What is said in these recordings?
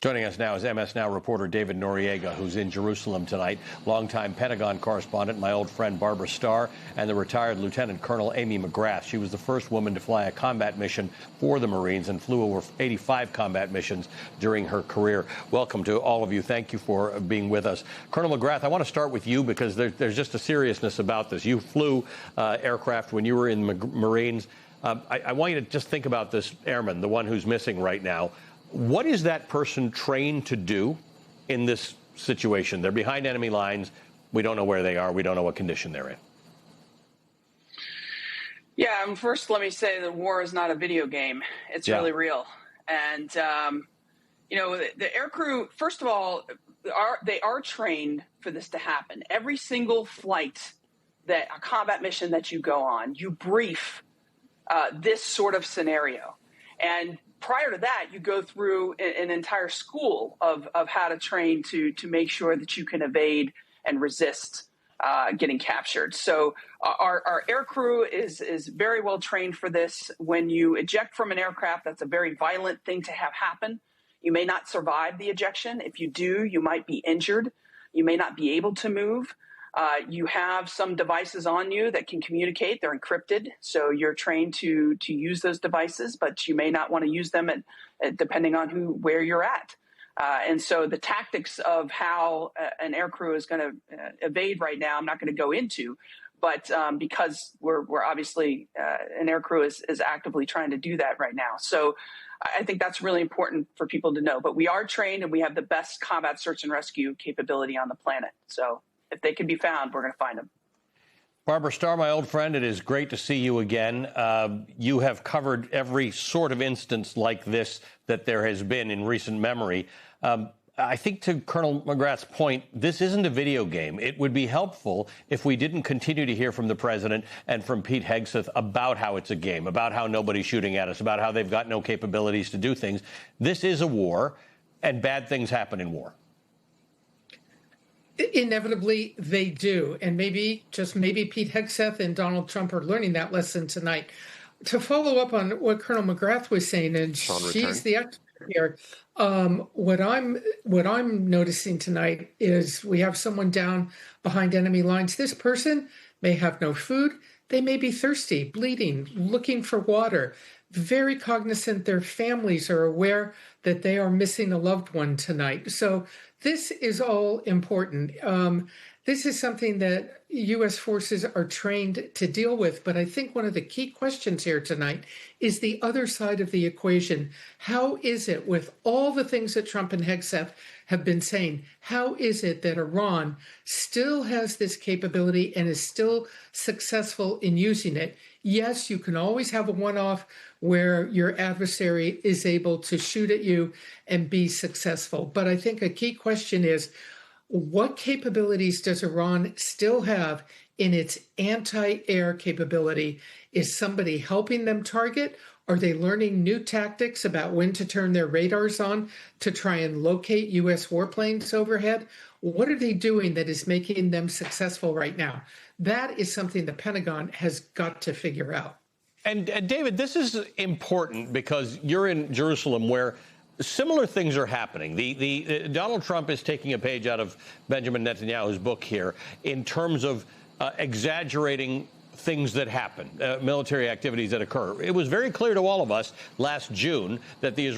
Joining us now is MS Now reporter David Noriega, who's in Jerusalem tonight, longtime Pentagon correspondent, my old friend Barbara Starr, and the retired Lieutenant Colonel Amy McGrath. She was the first woman to fly a combat mission for the Marines and flew over 85 combat missions during her career. Welcome to all of you. Thank you for being with us. Colonel McGrath, I want to start with you because there's just a seriousness about this. You flew aircraft when you were in the Marines. I want you to just think about this airman, the one who's missing right now. What is that person trained to do in this situation? They're behind enemy lines. We don't know where they are. We don't know what condition they're in. Yeah, first let me say that war is not a video game. It's really real. And, you know, the aircrew, first of all, they are trained for this to happen. Every single flight, a combat mission that you go on, you brief this sort of scenario. And prior to that, you go through an entire school of how to train to make sure that you can evade and resist getting captured. So our aircrew is very well trained for this. When you eject from an aircraft, that's a very violent thing to have happen. You may not survive the ejection. If you do, you might be injured. You may not be able to move. You have some devices on you that can communicate. They're encrypted, so you're trained to use those devices, but you may not want to use them depending on where you're at. And so the tactics of how an aircrew is going to evade right now, I'm not going to go into, but because we're obviously an aircrew is actively trying to do that right now. So I think that's really important for people to know. But we are trained, and we have the best combat search and rescue capability on the planet. So if they can be found, we're going to find them. Barbara Starr, my old friend, it is great to see you again. You have covered every sort of instance like this that there has been in recent memory. I think to Colonel McGrath's point, this isn't a video game. It would be helpful if we didn't continue to hear from the president and from Pete Hegseth about how it's a game, about how nobody's shooting at us, about how they've got no capabilities to do things. This is a war, and bad things happen in war. Inevitably, they do. And maybe Pete Hegseth and Donald Trump are learning that lesson tonight. To follow up on what Colonel McGrath was saying, and she's the expert here, what I'm noticing tonight is we have someone down behind enemy lines. This person may have no food. They may be thirsty, bleeding, looking for water, very cognizant their families are aware that they are missing a loved one tonight. So this is all important. This is something that U.S. forces are trained to deal with. But I think one of the key questions here tonight is the other side of the equation. How is it, with all the things that Trump and Hegseth have been saying, how is it that Iran still has this capability and is still successful in using it? Yes, you can always have a one-off where your adversary is able to shoot at you and be successful. But I think a key question is, what capabilities does Iran still have in its anti-air capability? Is somebody helping them target? Are they learning new tactics about when to turn their radars on to try and locate U.S. warplanes overhead? What are they doing that is making them successful right now? That is something the Pentagon has got to figure out. And David, this is important because you're in Jerusalem where similar things are happening. The Donald Trump is taking a page out of Benjamin Netanyahu's book here in terms of exaggerating things that happen, military activities that occur. It was very clear to all of us last June that the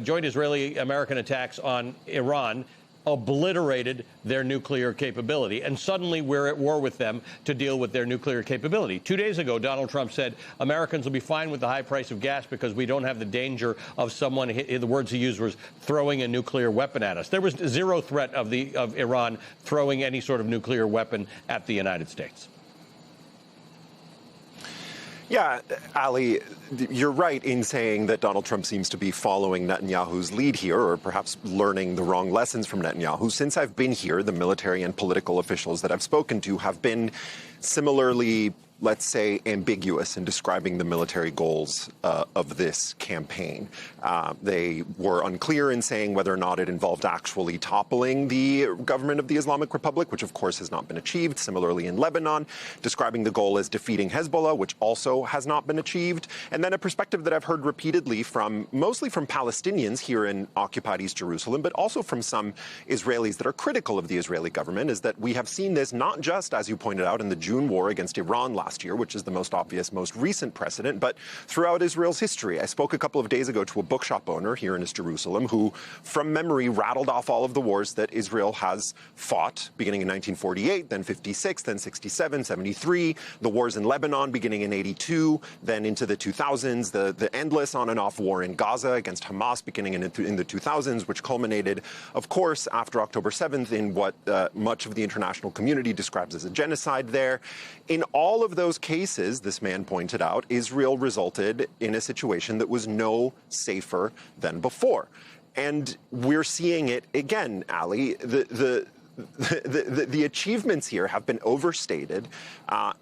joint Israeli-American attacks on Iran obliterated their nuclear capability. And suddenly we're at war with them to deal with their nuclear capability. 2 days ago, Donald Trump said Americans will be fine with the high price of gas because we don't have the danger of someone, the words he used was, throwing a nuclear weapon at us. There was zero threat of Iran throwing any sort of nuclear weapon at the United States. Yeah, Ali, you're right in saying that Donald Trump seems to be following Netanyahu's lead here, or perhaps learning the wrong lessons from Netanyahu. Since I've been here, the military and political officials that I've spoken to have been similarly, let's say, ambiguous in describing the military goals of this campaign. They were unclear in saying whether or not it involved actually toppling the government of the Islamic Republic, which of course has not been achieved. Similarly in Lebanon, describing the goal as defeating Hezbollah, which also has not been achieved. And then a perspective that I've heard repeatedly mostly from Palestinians here in occupied East Jerusalem, but also from some Israelis that are critical of the Israeli government, is that we have seen this not just, as you pointed out, in the June war against Iran last year, which is the most obvious, most recent precedent, but throughout Israel's history. I spoke a couple of days ago to a bookshop owner here in East Jerusalem who, from memory, rattled off all of the wars that Israel has fought, beginning in 1948, then 56, then 67, 73, the wars in Lebanon beginning in 82, then into the 2000s, the endless on and off war in Gaza against Hamas beginning in the 2000s, which culminated, of course, after October 7th in what much of the international community describes as a genocide there. In all of those cases, this man pointed out, Israel resulted in a situation that was no safer than before. And we're seeing it again, Ali. The achievements here have been overstated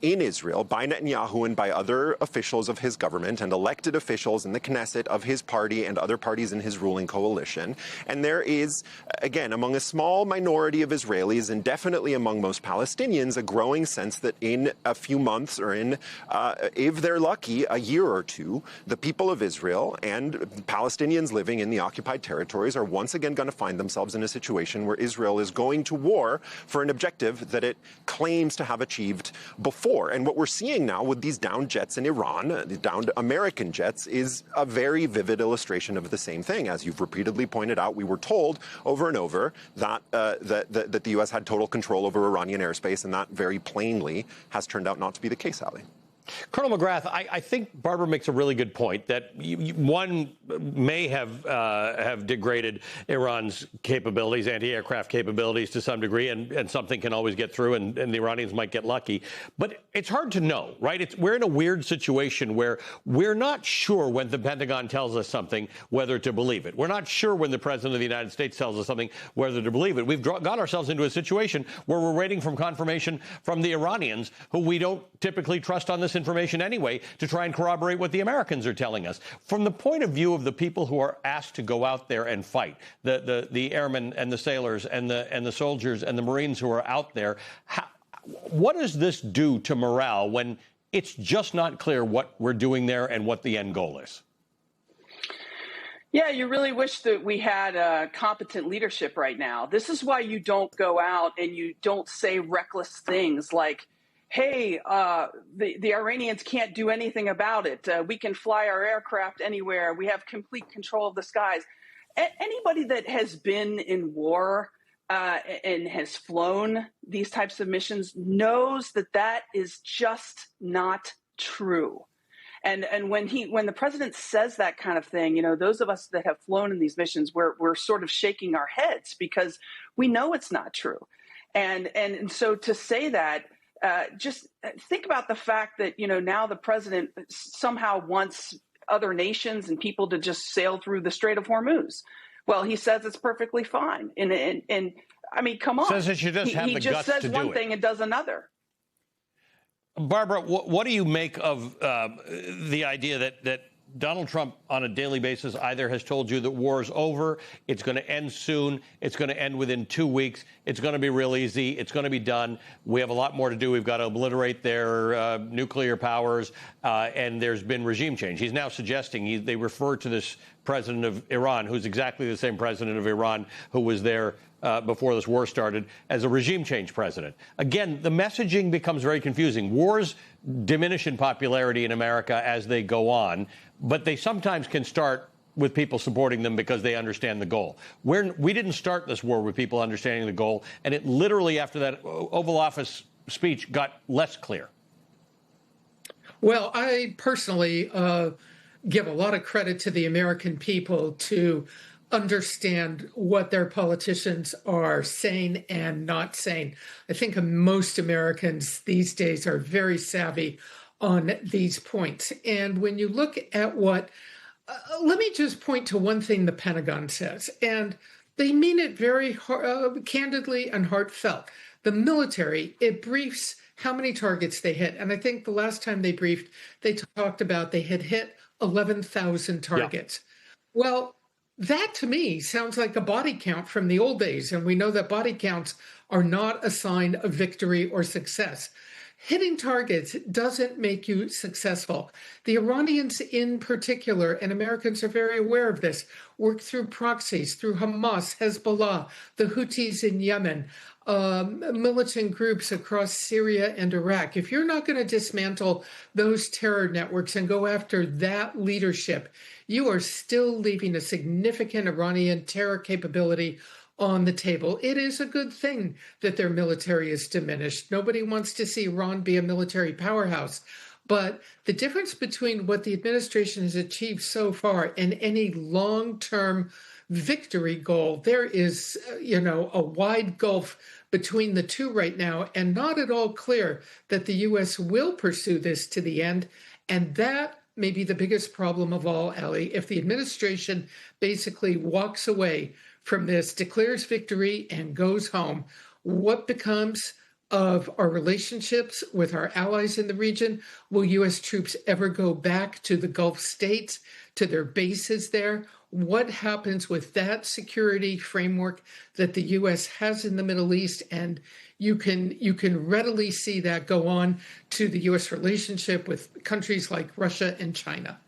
in Israel by Netanyahu and by other officials of his government and elected officials in the Knesset of his party and other parties in his ruling coalition. And there is, again, among a small minority of Israelis and definitely among most Palestinians, a growing sense that in a few months or if they're lucky, a year or two, the people of Israel and Palestinians living in the occupied territories are once again going to find themselves in a situation where Israel is going to war for an objective that it claims to have achieved before. And what we're seeing now with these downed jets in Iran, the downed American jets, is a very vivid illustration of the same thing. As you've repeatedly pointed out, we were told over and over that that the U.S. had total control over Iranian airspace, and that very plainly has turned out not to be the case, Ali. Colonel McGrath, I think Barbara makes a really good point that one may have degraded Iran's capabilities, anti-aircraft capabilities to some degree, and something can always get through, and the Iranians might get lucky. But it's hard to know, right? We're in a weird situation where we're not sure when the Pentagon tells us something whether to believe it. We're not sure when the President of the United States tells us something whether to believe it. We've got ourselves into a situation where we're waiting for confirmation from the Iranians, who we don't typically trust on this information anyway, to try and corroborate what the Americans are telling us. From the point of view of the people who are asked to go out there and fight, the airmen and the sailors and the soldiers and the Marines who are out there, what does this do to morale when it's just not clear what we're doing there and what the end goal is? Yeah, you really wish that we had competent leadership right now. This is why you don't go out and you don't say reckless things like, hey, the Iranians can't do anything about it. We can fly our aircraft anywhere. We have complete control of the skies. Anybody that has been in war and has flown these types of missions knows that that is just not true. And when the president says that kind of thing, you know, those of us that have flown in these missions, we're sort of shaking our heads because we know it's not true. And so to say that, just think about the fact that, you know, now the president somehow wants other nations and people to just sail through the Strait of Hormuz. Well, he says it's perfectly fine. And I mean, come on. Says that you just have the guts to do it. He just says one thing and does another. Barbara, what do you make of the idea that Donald Trump on a daily basis either has told you that war is over, it's going to end soon, it's going to end within 2 weeks, it's going to be real easy, it's going to be done, we have a lot more to do, we've got to obliterate their nuclear powers, and there's been regime change. He's now suggesting, they refer to this president of Iran, who's exactly the same president of Iran who was there before this war started, as a regime change president. Again, the messaging becomes very confusing. Wars diminish in popularity in America as they go on, but they sometimes can start with people supporting them because they understand the goal. We didn't start this war with people understanding the goal, and it literally, after that Oval Office speech, got less clear. Well, I personally give a lot of credit to the American people to understand what their politicians are saying and not saying. I think most Americans these days are very savvy on these points. And when you look at what, let me just point to one thing the Pentagon says, and they mean it very candidly and heartfelt. The military, it briefs how many targets they hit. And I think the last time they briefed, they talked about they had hit 11,000 targets. Yeah. Well, that to me sounds like a body count from the old days. And we know that body counts are not a sign of victory or success. Hitting targets doesn't make you successful. The Iranians in particular, and Americans are very aware of this, work through proxies, through Hamas, Hezbollah, the Houthis in Yemen, militant groups across Syria and Iraq. If you're not going to dismantle those terror networks and go after that leadership, you are still leaving a significant Iranian terror capability on the table. It is a good thing that their military is diminished. Nobody wants to see Iran be a military powerhouse. But the difference between what the administration has achieved so far and any long-term victory goal, there is, a wide gulf between the two right now, and not at all clear that the U.S. will pursue this to the end. And that may be the biggest problem of all, Ellie. If the administration basically walks away from this, declares victory, and goes home, what becomes of our relationships with our allies in the region? Will U.S. troops ever go back to the Gulf states, to their bases there? What happens with that security framework that the U.S. has in the Middle East? And you can readily see that go on to the U.S. relationship with countries like Russia and China.